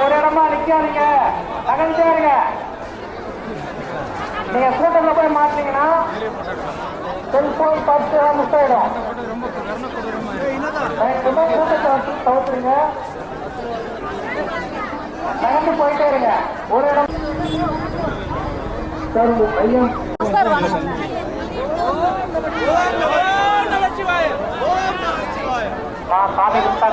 ஒரு இடமா நிக்காதீங்க, நகர்ந்தே இருங்க. நீங்க கூட்டத்துல போய் மாட்டீங்கன்னா செல்போன் பார்த்து மிஸ் ஆயிடும். கூட்டத்தை வச்சு தவிர்த்துருங்க, நகர்ந்து போயிட்டே இருங்க. ஒரு இடம் ஐயா சாமி கும்பிட்டா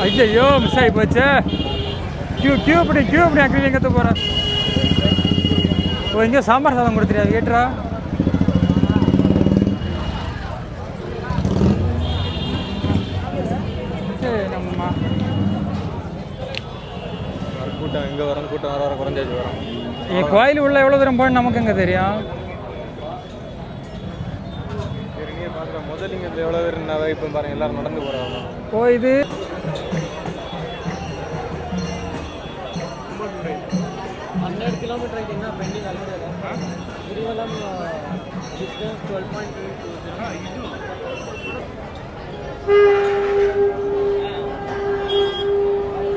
ஐயோ மிஸ் ஆகி போச்சு. கியூ அப்படி அக்கிரி எங்கே போகிறேன். ஓ இங்கே சாம்பார் சாதம் கொடுத்துறியா கேட்டுறா. சரி நம்மம்மா கூட்டம் இங்கே வரும், கூட்டம் வர குறைஞ்சாச்சு வரும். என் கோயில் உள்ள எவ்வளோ தூரம் போகணும் நமக்கு எங்கே தெரியும். நீங்கள் பார்க்குற முதலிங்கத்தில் எவ்வளோ பேர் இருந்தாவே இப்போ பாருங்கள் எல்லோரும் நடந்து போகிறாங்க. ஓ இது 100 kilometer ஐடினா pending already Thiruvalam distance 12.220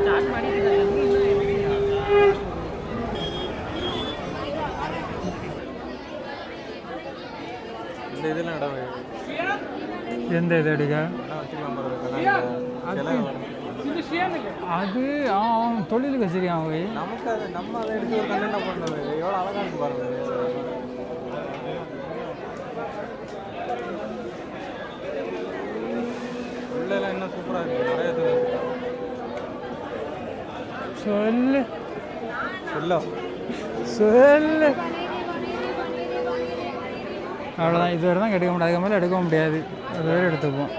start ಮಾಡಿದ್ದೀರಾ இந்த இதெல்லாம் இடம் எந்த இது எடுக்க அது தொழிலுக்கு சரியா போய் நமக்கு அது நம்ம அதை எடுத்து ஒரு கண்டென்ட் பண்ணுறது எவ்வளோ அழகாக இருக்கு பாருங்க. உள்ளெல்லாம் இன்னும் சூப்பராக இருக்குது, நிறைய சொல்லு சொல்லு அவ்வளோதான். இதுவரை தான் எடுக்க முடியாது, அதுக்கு மேலே எடுக்க முடியாது. அது வேறு எடுத்துப்போம்.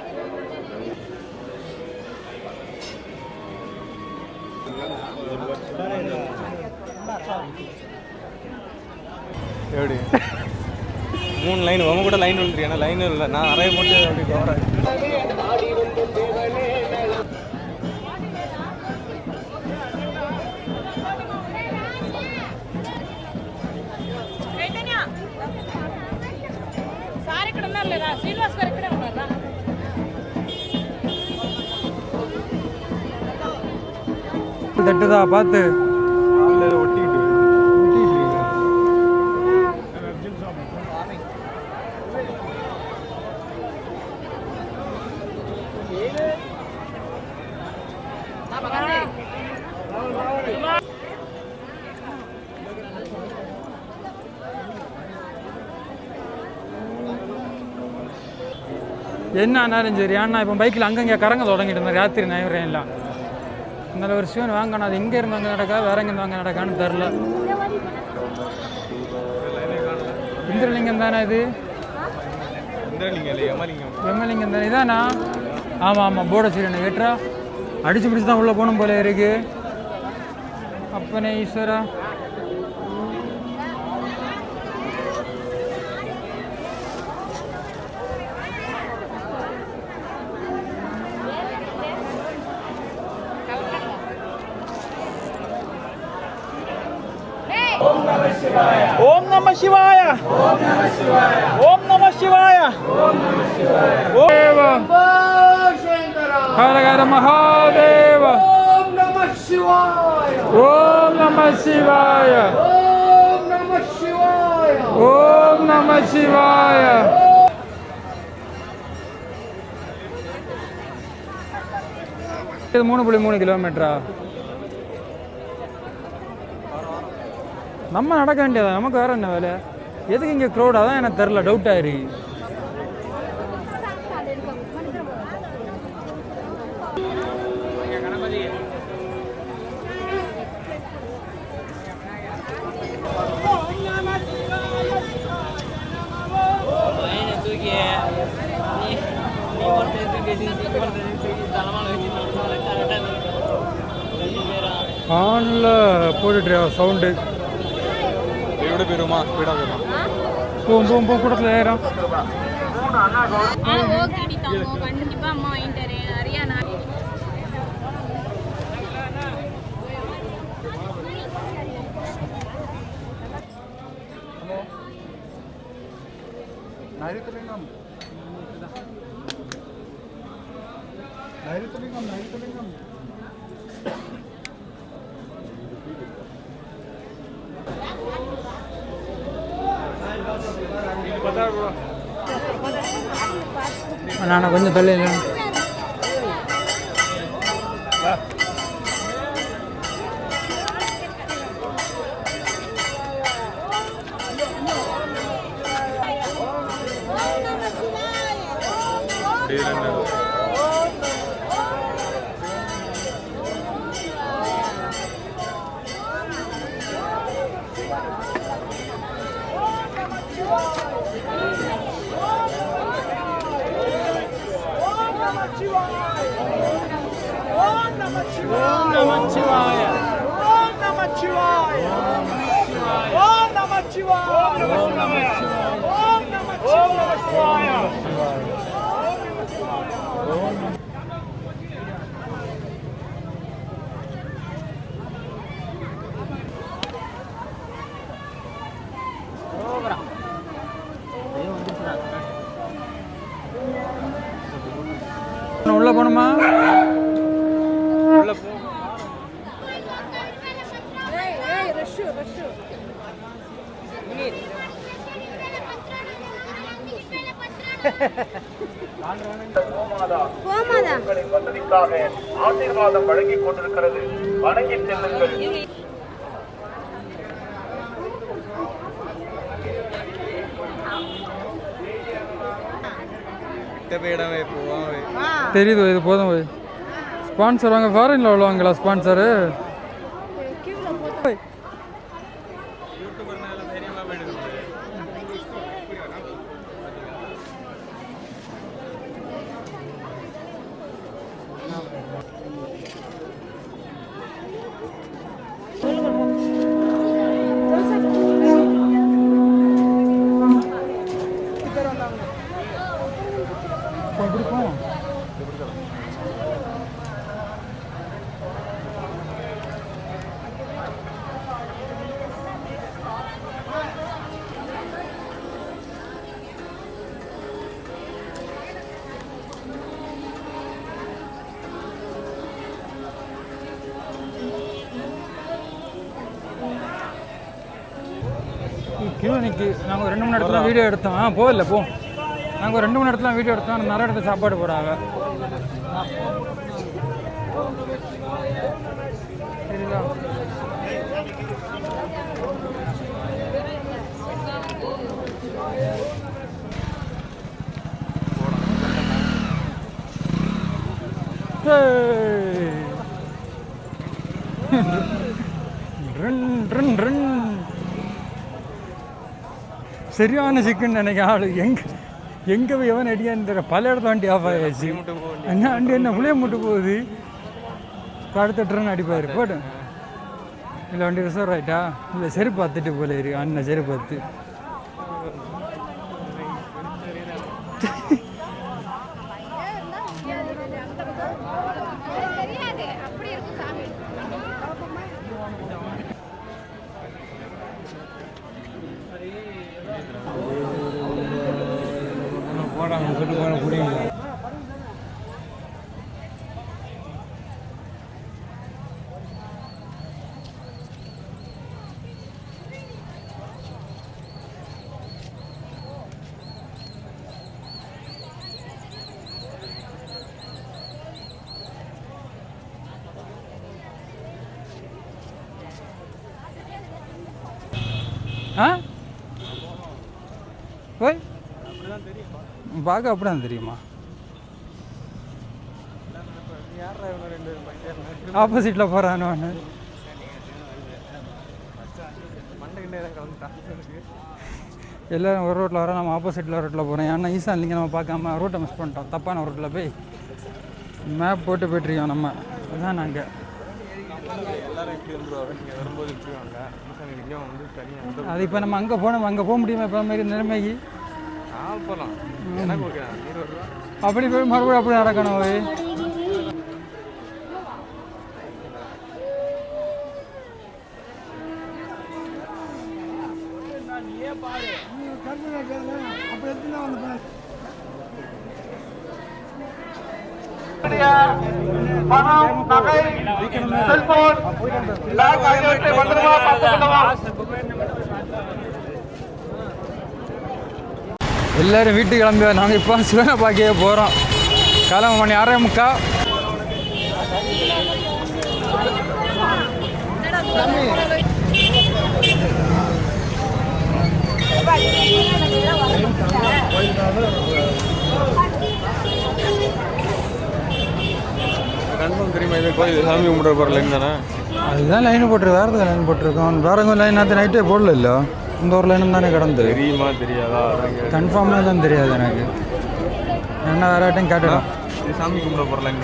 எப்படி 3 லைன் உங்க கூட லைன் வந்துரு. ஏன்னா லைன் இல்லை, நான் நிறைய போட்டு அப்படி போகிறேன். தட்டுதா பார்த்து ஒட்டிக்கிட்டு என்ன ஆனாலும் சரி. ஆனால் இப்போ பைக்கில் அங்கங்கே கறங்க தொடங்கிட்டு இருந்தேன் ராத்திரி நைவரேன் எல்லாம். நல்ல ஒரு சிவன் வாங்கணும். அது எங்கே இருந்து அங்கே நடக்கா, வேற எங்கேருந்து வாங்க நடக்கான்னு தெரில. இந்திரலிங்கம் தானே இது? எம்மலிங்கம் தானே இதானா? ஆமாம் போட சரி கேட்டா அடிச்சு பிடிச்சி தான் உள்ளே போகணும் போல இருக்கு. அப்பனே ஈஸ்வரா. ஓம் நம சிவாய ஓம் நம சிவாய ஹர ஹர மகாதேவ. ஓம் நம சிவாய ஓம் நம சிவாய ஓம் நம சிவாய ஓம் நம சிவாய. இது 3.3 கிலோமீட்டரா? நம்ம நடக்க வேண்டியதா, நமக்கு வேற என்ன வேலை? எதுக்கு இங்கே க்ரௌட்? அதான் எனக்கு தெரில, டவுட் ஆயிருக்கு. ஆன்ல போட்டுட்டு சவுண்டு எவ்வளோ போயிருமா? ஸ்பீடாக போயிருமா? போகும் கூட்டத்தில் ஏறும். கண்டிப்பா அம்மா வாங்கிட்டு நிறையா நைருத்தலிங்கம் நான் கொஞ்சம் தள்ளி உள்ள போகணுமா? உள்ள போ. உங்களின் வசதிக்காக ஆசீர்வாதம் வழங்கிக் கொண்டிருக்கிறது. வணங்கி செல்லுங்கள். தெரியுது, இது போதும். ஸ்பான்சர் வாங்க, ஃபாரின்ல உள்ளவங்களா ஸ்பான்சரு? கியூனிக்கு நாங்கள் ஒரு 2 மணி நேரத்தில் வீடியோ எடுத்தோம். போகல போ, நாங்கள் ஒரு 2 மணி நேரத்தில் வீடியோ எடுத்தோம். நிறைய இடத்துல சாப்பாடு போடுறாங்க. சரிங்களா? சரியான சிக்கன் நினைக்க ஆளு எங்கே போய் எவன் அடியான்னு தெரியல. பல இடத்துல வண்டி ஆஃப் ஆகிடுச்சு. என்ன வண்டி என்ன புளிய மூட்டு போகுது. அடுத்த ட்ரெயின் அடிப்பாரு போட்டு. இல்லை வண்டி ரிசர்வ் ஆகிட்டா? இல்லை செருப்பு பார்த்துட்டு போல இருக்கு. அண்ணன் செருப்பு பார்த்து போடாங்க சொல்லி போன புரியுங்க. ஆ ஓய் பார்க்க அப்படி தான் தெரியுமா? ஆப்போசிட்டில் போகிறான்னு எல்லோரும் ஒரு ரோட்டில் வரோம், நம்ம ஆப்போசிட்டில் ரோட்டில் போகிறோம். ஏன்னா ஈசான் இல்லைங்க, நம்ம பார்க்காம ரூட்டை மிஸ் பண்ணிட்டோம். தப்பான ரோட்டில் போய் மேப் போட்டு போய்ட்டுருக்கோம் நம்ம. அதுதான் நாங்கள் அது இப்போ நம்ம அங்கே போனோம், அங்கே போக முடியுமா இப்போ மாதிரி நிலைமைக்கு? அப்படி போய் மறுபடியும் அப்படி நடக்கணும். போய் பணம், நகை, செல்போன், பேக் ஆகியவற்றை பத்திரமா பார்த்துக்கொள்ளவும். எல்லோரும் வீட்டுக்கு கிளம்பி நாங்கள் இப்போ சிவனை பார்க்கவே போகிறோம். கிளம்ப மணி 6:45. கன்ஃபார்ம் தெரியுமா இது கோயில் சாமி கும்பிட்ற போகிற லைன் தானே? அதுதான் லைன் போட்டுருக்கு. வேறு எதுக்கு லைன் போட்டிருக்கோம்? வேறு எங்கே லைன் நேற்று நைட்டே போடல. இல்லை இந்த ஒரு லைனும் தானே கிடந்து. தெரியுமா தெரியாதா? கன்ஃபார்மாக தான் தெரியாது எனக்கு. என்ன வேறு ஆட்டையும் கேட்டுடும். இது சாமி கும்பிட போகிற லைன்.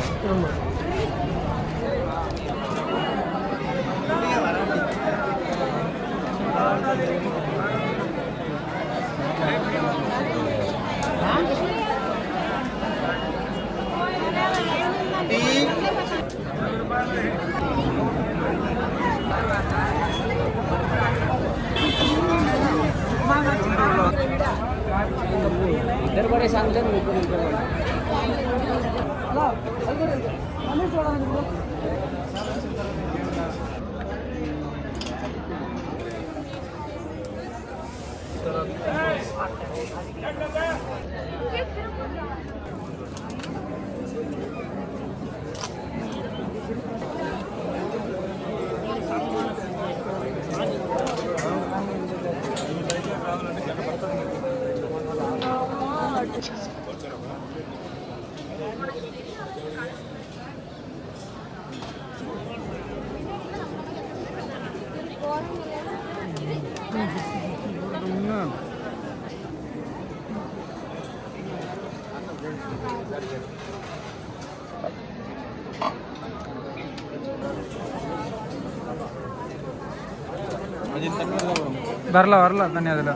வரல தண்ணி அதில்.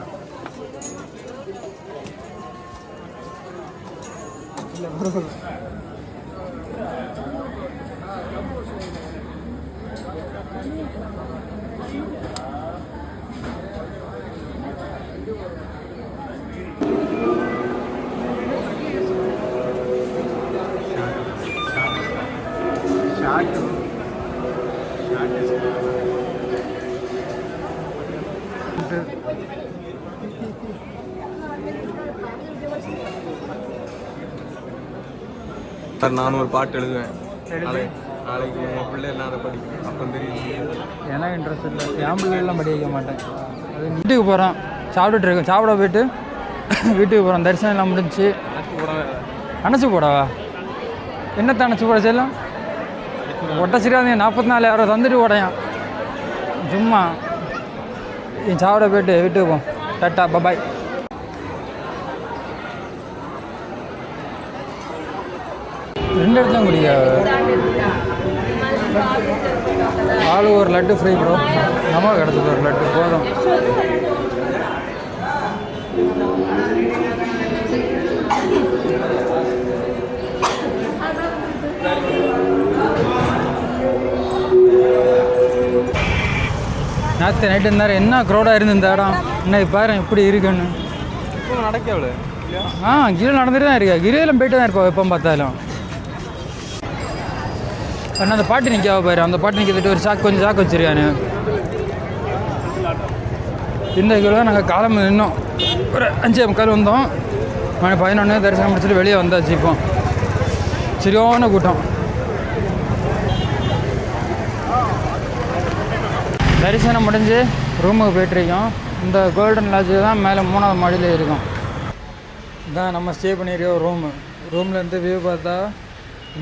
சார் நான் ஒரு பாட்டு எழுதுவேன். நாளைக்கு உங்கள் பிள்ளை எல்லாம் அதை படிக்கும். அப்போ தெரியும். எனக்கு இன்ட்ரெஸ்ட் இல்லை. என் பிள்ளைலாம் படி வைக்க மாட்டேன். அது வீட்டுக்கு போகிறோம், சாப்பிட்டுட்டு இருக்கோம். சாப்பிட போயிட்டு வீட்டுக்கு போகிறோம். தரிசனம் எல்லாம் முடிஞ்சு. அணைச்சி போடவா? என்னத்தை அணைச்சி போட செய்யலாம்? ஒட்டச்சிடாதீங்க. 44,000 தந்துட்டு உடையான் சும்மா. சாப்பிட போயிட்டு வீட்டுக்கு போவோம். Tata bye bye. ரெண்டு இடத்தையும் குடிக்க ஆளு ஒரு லட்டு ஃப்ரீ ப்ரோ. நம்ம கிடச்சது ஒரு லட்டு போதும். நேற்று நைட்டு இருந்தார். என்ன க்ரௌடாக இருந்து இந்த இடம். இன்னைக்கு பாரு எப்படி இருக்குன்னு. நடக்க எவ்வளோ? கீழே நடந்துட்டு தான் இருக்கா. கிரியிலும் போயிட்டு தான் இருப்பா எப்போ பார்த்தாலும். அண்ணா அந்த பாட்டு நிற்காவ பாரு. அந்த பாட்டு நிற்கிட்டு ஒரு கொஞ்சம் சாக்கு வச்சிருக்கானு. இந்த கிலோ நாங்கள் காலம் நின்னோம். ஒரு 5:45 வந்தோம். மணி 11 தரிசனம் முடிச்சுட்டு வெளியே வந்தாச்சு. இப்போ சரியான கூட்டம். தரிசனம் முடிஞ்சு ரூமுக்கு போய்ட்டுருக்கோம். இந்த கோல்டன் லாட்ஜ் தான் மேலே 3வது மாடியில் இருக்கும். இதான் நம்ம ஸ்டே பண்ணியிருக்க ரூமு. ரூம்லேருந்து வியூ பார்த்தா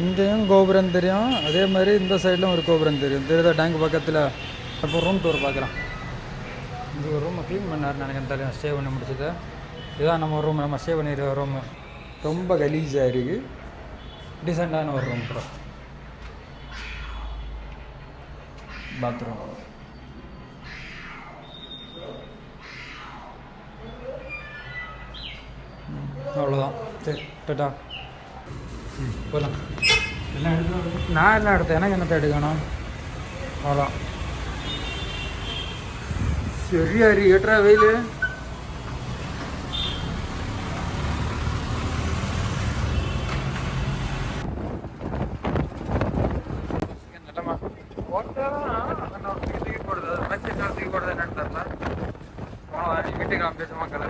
இங்கேயும் கோபுரம் தெரியும், அதே மாதிரி இந்த சைட்லையும் ஒரு கோபுரம் தெரியும். தெரியுதா டேங்க் பக்கத்தில். அப்போ ரூம் டூர் பார்க்கலாம். இந்த ஒரு ரூமை க்ளீன் பண்ணார் எனக்கு தெரியும் ஸ்டே பண்ணி முடிச்சது. இதுதான் நம்ம ரூம், நம்ம ஸ்டே பண்ணியிருக்க ரூமு. ரொம்ப கலீஸாக இருக்குது, டீசெண்டான ஒரு ரூம் ப்ரோ. பாத்ரூம் அவ்வளோதான். சரி டாட்டா போகலாம். எல்லாம் எடுத்து நான் எல்லாம் எடுத்தேன், எனக்கு என்னத்தை எடுக்கணும் அவ்வளோ. சரியா எட்ரா வெயில். நல்லமா டிக்கெட் போடுறது, தூக்கி போடுறது என்னன்னு தெரியல. வீட்டுக்கு பேச மக்கள்